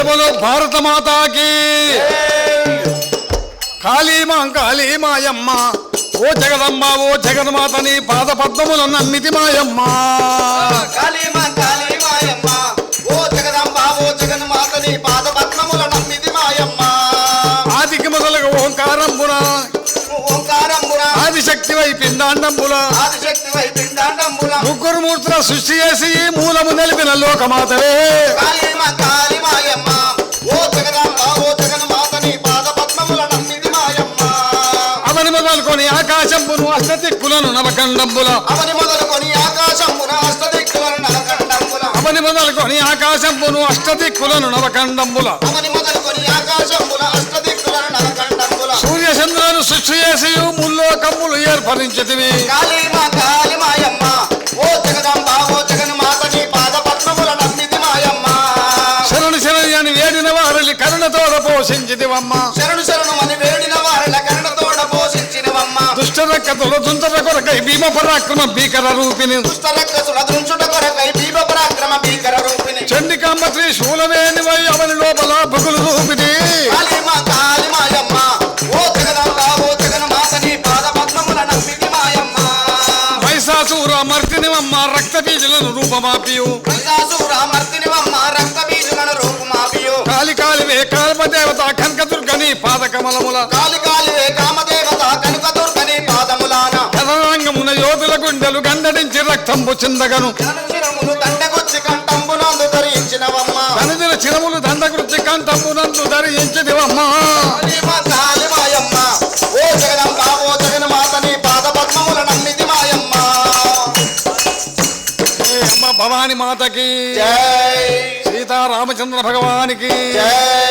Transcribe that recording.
భారత మాతాకి కాళీ మాయమ్మ ఓ జగదమ్మ ఓ జగన్మాత నీ పాద పద్మములు నమ్మితి మాయమ్మ కాళీ మాయమ్మ ఓ జగదమ్మ ఓ జగన్మాత నీ పాద పద్మముల నమ్మితి మాయమ్మ ఆదికి మొదలుగా ఓంకారంబున ఆదిశక్తి వై పిండాండంబుల ముగ్గురు మూర్తుల సృష్టి చేసి మూలము నిలిపిన లోకమాతవే కాళీ మాయమ్మ ఓ జగదమ్మ ఓ జగన్మాత నీ పాద పద్మముల నమ్మితి మాయమ్మ అవని మొదలుకొని ఆకాశంబును అష్టదిక్కులను నవకండంబుల అవని మొదలుకొని ఆకాశంబును అష్టదిక్కులను నవకండంబుల అవని మొదలుకొని ఆకాశంబును అష్టదిక్కులను నవకండంబుల అవని మొదలుకొని ఆకాశంబును అష్టదిక్కులను నవకండంబుల సూర్య చంద్రులను సృష్టి చేసి ముల్లోకమ్ములు ఏర్పరించితివి కాళీ మాయమ్మ ఓ జగదంబ ఓ జగన్మాత నీ పాద పద్మముల నమ్మితి మాయమ్మ శరణు అని వేడిన వారిని కరుణతోడ పోషించితివమ్మ శరణు అని వేడిన వారిని కరుణతోడ పోషించినవమ్మ దుష్టరక్కతుల దుంతర కొరకై భీమ పరాక్రమ భీకర రూపిణి దుష్టరక్కతుల దుంచుట కొరకై భీమ పరాక్రమ భీకర రూపిణి చండికాంబ త్రిశూలమేని వై అవని లోపల బగులు రూపిణి కాళీ మాయమ్మ ఓ జగదంబ ఓ జగన్మాత నీ పాద పద్మముల నమ్మితి మాయమ్మ మహిషాసుర మర్దినివమ్మ రక్త బీజులను రూపమాపియు మర్దినివమ్మ రక్త బీజులను రూపమాపియు కాలివే కాల్పదేవత కనకదుర్గని పాదకమలముల కాలివే కామదేవత కనకదుర్గని పాదములాన రణరంగమున యోధుల గుండెలు గండడించి రక్తంబు చిందగను దండగుచ్చి కంఠంబునందు ధరించినవమ్మ ధనుజుల చిరములు దండగుచ్చి కంఠంబునందు ధరించినవమ్మ కాళీ మాయమ్మ ఓ జగదంబ ఓ జగన్మాత నీ పాద పద్మముల నమ్మితి మాయమ్మ అమ్మ భవాని మాతకి జై సీతారామచంద్ర భగవానికి జై